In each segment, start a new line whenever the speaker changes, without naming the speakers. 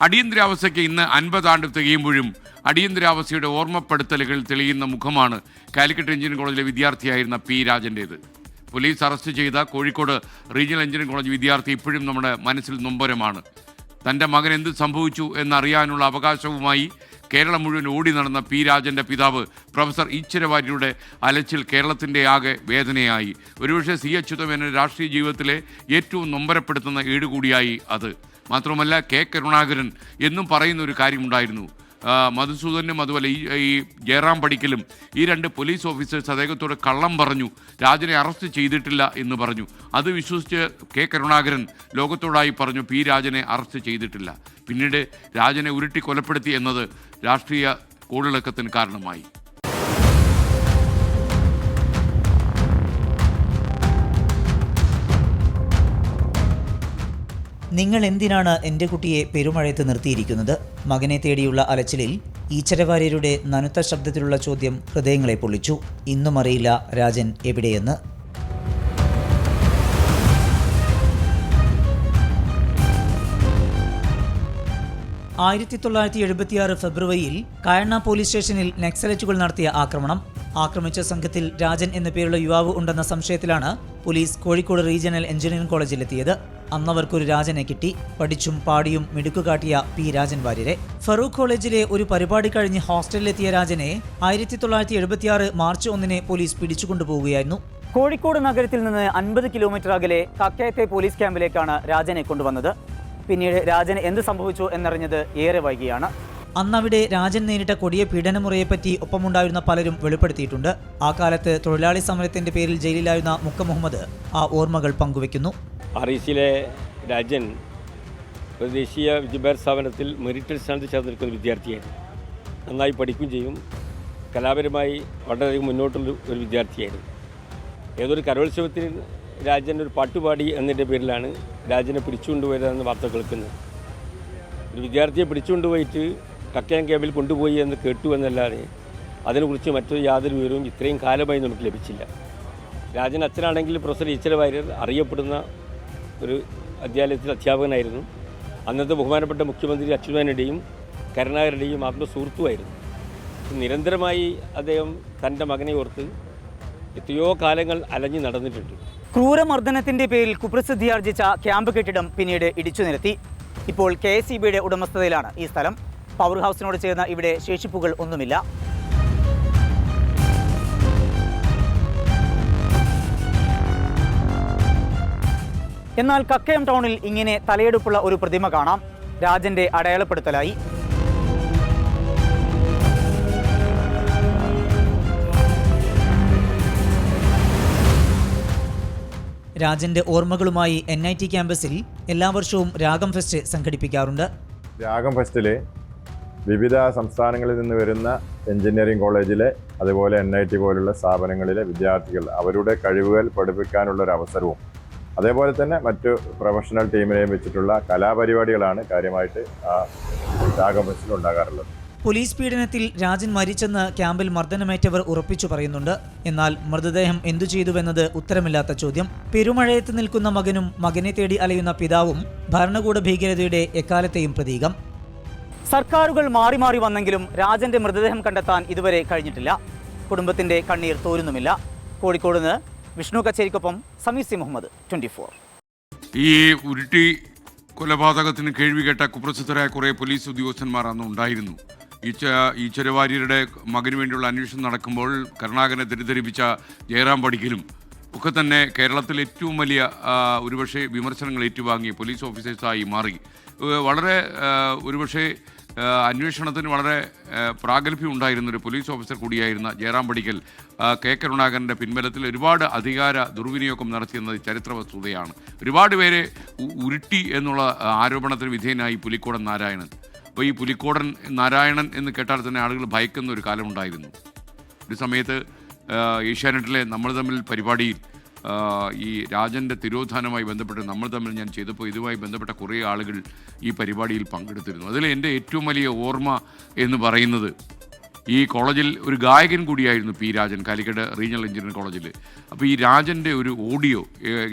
അടിയന്തരാവസ്ഥയ്ക്ക് ഇന്ന് 50 ആണ്ട് തികയുമ്പോഴും അടിയന്തരാവസ്ഥയുടെ ഓർമ്മപ്പെടുത്തലുകൾ തെളിയുന്ന മുഖമാണ് കാലിക്കറ്റ് എഞ്ചിനീയറിംഗ് കോളേജിലെ വിദ്യാർത്ഥിയായിരുന്ന പി രാജൻ്റേത്. പോലീസ് അറസ്റ്റ് ചെയ്ത കോഴിക്കോട് റീജിയണൽ എഞ്ചിനീയറിംഗ് കോളേജ് വിദ്യാർത്ഥി ഇപ്പോഴും നമ്മുടെ മനസ്സിൽ നൊമ്പരമാണ്. തൻ്റെ മകൻ എന്ത് സംഭവിച്ചു എന്നറിയാനുള്ള അവകാശവുമായി കേരളം മുഴുവൻ ഓടി നടന്ന പി രാജൻ്റെ പിതാവ് പ്രൊഫസർ ഈശ്വരവാര്യരുടെ അലച്ചിൽ കേരളത്തിൻ്റെ ആകെ വേദനയായി. ഒരുപക്ഷെ സി അച്യുതമേനോൻ രാഷ്ട്രീയ ജീവിതത്തിലെ ഏറ്റവും നൊമ്പരപ്പെടുത്തുന്ന ഏടുകൂടിയായി അത്. മാത്രമല്ല കെ കരുണാകരൻ എന്നും പറയുന്ന ഒരു കാര്യമുണ്ടായിരുന്നു. മധുസൂദനും അതുപോലെ ഈ ജയറാം പടിക്കലും ഈ 2 പോലീസ് ഓഫീസേഴ്സ് അദ്ദേഹത്തോട് കള്ളം പറഞ്ഞു, രാജനെ അറസ്റ്റ് ചെയ്തിട്ടില്ല എന്ന് പറഞ്ഞു. അത് വിശ്വസിച്ച് കെ കരുണാകരൻ ലോകത്തോടായി പറഞ്ഞു പി രാജനെ അറസ്റ്റ് ചെയ്തിട്ടില്ല. പിന്നീട് രാജനെ ഉരുട്ടി കൊലപ്പെടുത്തി എന്നത് രാഷ്ട്രീയ കോളിളക്കത്തിന് കാരണമായി.
നിങ്ങൾ എന്തിനാണ് എൻ്റെ കുട്ടിയെ പെരുമഴയത്ത് നിർത്തിയിരിക്കുന്നത്? മകനെ തേടിയുള്ള അലച്ചിലിൽ ഈശ്വരവാര്യരുടെ നനുത്ത ശബ്ദത്തിലുള്ള ചോദ്യം ഹൃദയങ്ങളെ പൊള്ളിച്ചു. ഇന്നും അറിയില്ല രാജൻ എവിടെയെന്ന്. ഫെബ്രുവരിയിൽ കായണ്ണ പോലീസ് സ്റ്റേഷനിൽ നക്സലറ്റുകൾ നടത്തിയ ആക്രമണം. ആക്രമിച്ച സംഘത്തിൽ രാജൻ എന്ന പേരുള്ള യുവാവ് ഉണ്ടെന്ന സംശയത്തിലാണ് പോലീസ് കോഴിക്കോട് റീജിയണൽ എഞ്ചിനീയറിംഗ് കോളേജിലെത്തിയത്. അന്നവർക്കൊരു രാജനെ കിട്ടി. പഠിച്ചും പാടിയും മിടുക്കുകാട്ടിയ പി രാജൻ വാര്യരെ. ഫറൂഖ് കോളേജിലെ ഒരു പരിപാടി കഴിഞ്ഞ് ഹോസ്റ്റലിലെത്തിയ രാജനെ 1976 മാർച്ച് 1 പോലീസ് പിടിച്ചുകൊണ്ടുപോവുകയായിരുന്നു. കോഴിക്കോട് നഗരത്തിൽ നിന്ന് 50 കിലോമീറ്റർ അകലെ കക്കയത്തെ പോലീസ് ക്യാമ്പിലേക്കാണ് രാജനെ കൊണ്ടുവന്നത്. പിന്നീട് രാജന് എന്ത് സംഭവിച്ചു എന്നറിഞ്ഞത് ഏറെ വൈകിയാണ്. അന്നവിടെ രാജൻ നേരിട്ട കൊടിയ പീഡനമുറയെപ്പറ്റി ഒപ്പമുണ്ടായിരുന്ന പലരും വെളിപ്പെടുത്തിയിട്ടുണ്ട്. ആ കാലത്ത് തൊഴിലാളി സമരത്തിന്റെ പേരിൽ ജയിലിലായിരുന്ന മുക്ക മുഹമ്മദ് ആ ഓർമ്മകൾ പങ്കുവെക്കുന്നു.
ആർഇസിയിലെ രാജൻ ഒരു ദേശീയ വിദ്യാഭ്യാസ സ്ഥാപനത്തിൽ മെറിറ്റ് സ്ഥാനത്ത് ചേർന്ന് നിൽക്കുന്ന വിദ്യാർത്ഥിയായിരുന്നു. നന്നായി പഠിക്കുകയും ചെയ്യും. കലാപരമായി വളരെയധികം മുന്നോട്ടുള്ള ഒരു വിദ്യാർത്ഥിയായിരുന്നു. ഏതൊരു കലോത്സവത്തിന് രാജൻ ഒരു പാട്ടുപാടി എന്നതിൻ്റെ പേരിലാണ് രാജനെ പിടിച്ചുകൊണ്ടുപോയതെന്ന് വാർത്ത കേൾക്കുന്നത്. ഒരു വിദ്യാർത്ഥിയെ പിടിച്ചുകൊണ്ടുപോയിട്ട് കക്കയം ക്യാമ്പിൽ കൊണ്ടുപോയി എന്ന് കേട്ടു എന്നല്ലാതെ അതിനെക്കുറിച്ച് മറ്റൊരു യാതൊരു വിവരവും ഇത്രയും കാലമായി നമുക്ക് ലഭിച്ചില്ല. രാജൻ അച്ഛനാണെങ്കിൽ പ്രൊഫസർ ഈശ്വരവാര്യർ അറിയപ്പെടുന്ന ഒരു വിദ്യാലയത്തിൽ അധ്യാപകനായിരുന്നു. അന്നത്തെ ബഹുമാനപ്പെട്ട മുഖ്യമന്ത്രി അച്യുതമേനോന്റെയും കരുണാകരൻ്റെയും ആത്മസുഹൃത്തുമായിരുന്നു. നിരന്തരമായി അദ്ദേഹം തൻ്റെ മകനെ ഓർത്ത് എത്രയോ കാലങ്ങൾ അലഞ്ഞു നടന്നിട്ടുണ്ട്.
ക്രൂരമർദ്ദനത്തിന്റെ പേരിൽ കുപ്രസിദ്ധിയാർജിച്ച ക്യാമ്പ് കെട്ടിടം പിന്നീട് ഇടിച്ചു നിരത്തി. ഇപ്പോൾ KSEBയുടെ ഉടമസ്ഥതയിലാണ് ഈ സ്ഥലം. പവർ ഹൗസിനോട് ചേർന്ന ഇവിടെ ശേഷിപ്പുകൾ ഒന്നുമില്ല. എന്നാൽ കക്കയം ടൗണിൽ ഇങ്ങനെ തലയെടുപ്പുള്ള ഒരു പ്രതിമ കാണാം. രാജന്റെ അടയാളപ്പെടുത്തലായി. രാജന്റെ ഓർമ്മകളുമായി NIT ക്യാമ്പസിൽ എല്ലാ വർഷവും രാഗം ഫെസ്റ്റ് സംഘടിപ്പിക്കാറുണ്ട്.
രാഗം ഫെസ്റ്റിൽ വിവിധ സംസ്ഥാനങ്ങളിൽ നിന്ന് വരുന്ന എഞ്ചിനീയറിംഗ് കോളേജിലെ അതുപോലെ NIT പോലുള്ള സ്ഥാപനങ്ങളിലെ വിദ്യാർത്ഥികൾ അവരുടെ കഴിവുകൾ പഠിപ്പിക്കാനുള്ള ഒരു അവസരവും അതേപോലെ തന്നെ മറ്റു പ്രൊഫഷണൽ ടീമിനെയും വെച്ചിട്ടുള്ള കലാപരിപാടികളാണ് കാര്യമായിട്ട് ആ രാഗം ഫെസ്റ്റിൽ ഉണ്ടാകാറുള്ളത്.
പോലീസ് പീഡനത്തിൽ രാജൻ മരിച്ചെന്ന് ക്യാമ്പിൽ മർദ്ദനമേറ്റവർ ഉറപ്പിച്ചു പറയുന്നുണ്ട്. എന്നാൽ മൃതദേഹം എന്തു ചെയ്തുവെന്നത് ഉത്തരമില്ലാത്ത ചോദ്യം. പെരുമഴയത്ത് നിൽക്കുന്ന മകനും മകനെ തേടി അലയുന്ന പിതാവും ഭരണകൂട ഭീകരതയുടെ എക്കാലത്തെയും പ്രതീകം. സർക്കാരുകൾ മാറി മാറി വന്നെങ്കിലും രാജന്റെ മൃതദേഹം കണ്ടെത്താൻ ഇതുവരെ കഴിഞ്ഞിട്ടില്ല. കുടുംബത്തിന്റെ കണ്ണീർ തോരുന്നുമില്ല. കോഴിക്കോട് നിന്ന് വിഷ്ണു കച്ചേരിക്കൊപ്പം സമീർ സി മുഹമ്മദ്, 24.
ഈ ഉരുട്ടി കൊലപാതകത്തിന് കേൾവി കേട്ട കുപ്രസിദ്ധരായ കുറേ പോലീസ് ഉദ്യോഗസ്ഥന്മാർ അന്ന് ഉണ്ടായിരുന്നു. ഈശ്വരവാര്യരുടെ മകന് വേണ്ടിയുള്ള അന്വേഷണം നടക്കുമ്പോൾ കരുണാകരനെ തെറ്റിദ്ധരിപ്പിച്ച ജയറാം പടിക്കലും ഒക്കെ തന്നെ കേരളത്തിൽ ഏറ്റവും വലിയ ഒരുപക്ഷെ വിമർശനങ്ങൾ ഏറ്റുവാങ്ങിയ പോലീസ് ഓഫീസേഴ്സായി മാറി. വളരെ ഒരുപക്ഷെ അന്വേഷണത്തിന് വളരെ പ്രാഗൽഭ്യം ഉണ്ടായിരുന്നൊരു പോലീസ് ഓഫീസർ കൂടിയായിരുന്ന ജയറാം പടിക്കൽ കെ കരുണാകരൻ്റെ പിൻബലത്തിൽ ഒരുപാട് അധികാര ദുർവിനിയോഗം നടത്തിയെന്നത് ചരിത്ര വസ്തുതയാണ്. ഒരുപാട് പേരെ ഉരുട്ടി എന്നുള്ള ആരോപണത്തിന് വിധേയനായി പുലിക്കോടൻ നാരായണൻ. അപ്പോൾ ഈ പുലിക്കോടൻ നാരായണൻ എന്ന് കേട്ടാൽ തന്നെ ആളുകൾ ഭയക്കുന്ന ഒരു കാലമുണ്ടായിരുന്നു. ഒരു സമയത്ത് ഏഷ്യാനെറ്റിലെ നമ്മൾ തമ്മിൽ പരിപാടിയിൽ ഈ രാജൻ്റെ തിരോധാനവുമായി ബന്ധപ്പെട്ട് നമ്മൾ തമ്മിൽ ഞാൻ ചെയ്തപ്പോൾ ഇതുമായി ബന്ധപ്പെട്ട കുറേ ആളുകൾ ഈ പരിപാടിയിൽ പങ്കെടുത്തിരുന്നു. അതിൽ എൻ്റെ ഏറ്റവും വലിയ ഓർമ്മ എന്ന് പറയുന്നത് ഈ കോളേജിൽ ഒരു ഗായകൻ കൂടിയായിരുന്നു P Rajan, Calicut regional engineering കോളേജിൽ. അപ്പോൾ ഈ രാജൻ്റെ ഒരു ഓഡിയോ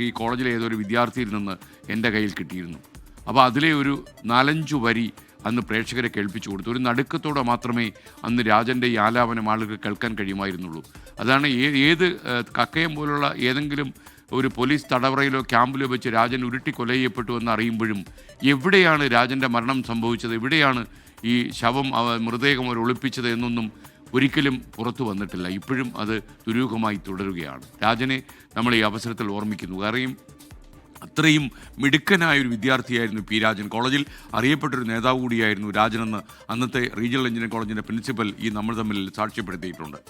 ഈ കോളേജിലെ ഏതൊരു വിദ്യാർത്ഥിയിൽ നിന്ന് എൻ്റെ കയ്യിൽ കിട്ടിയിരുന്നു. അപ്പോൾ അതിലെ ഒരു 4-5 വരി അന്ന് പ്രേക്ഷകരെ കേൾപ്പിച്ചു കൊടുത്തു. ഒരു നടുക്കത്തോടെ മാത്രമേ അന്ന് രാജൻ്റെ ഈ ആലാപനം ആളുകൾ കേൾക്കാൻ കഴിയുമായിരുന്നുള്ളൂ. അതാണ് ഏത് കക്കയം പോലുള്ള ഏതെങ്കിലും ഒരു പോലീസ് തടവറയിലോ ക്യാമ്പിലോ വെച്ച് രാജൻ ഉരുട്ടി കൊല ചെയ്യപ്പെട്ടു എന്ന് അറിയുമ്പോഴും എവിടെയാണ് രാജൻ്റെ മരണം സംഭവിച്ചത്, എവിടെയാണ് ഈ ശവം മൃതദേഹം അവർ ഒളിപ്പിച്ചത് എന്നൊന്നും ഒരിക്കലും പുറത്തു വന്നിട്ടില്ല. ഇപ്പോഴും അത് ദുരൂഹമായി തുടരുകയാണ്. രാജനെ നമ്മൾ ഈ അവസരത്തിൽ ഓർമ്മിക്കുന്നു. കാരണം അത്രയും മിടുക്കനായ ഒരു വിദ്യാർത്ഥിയായിരുന്നു പി രാജൻ. കോളേജിൽ അറിയപ്പെട്ടൊരു നേതാവ് കൂടിയായിരുന്നു രാജനെന്ന് അന്നത്തെ റീജിയണൽ എഞ്ചിനീയറിംഗ് കോളേജിൻ്റെ പ്രിൻസിപ്പൽ നമ്മൾ തമ്മിൽ സാക്ഷ്യപ്പെടുത്തിയിട്ടുണ്ട്.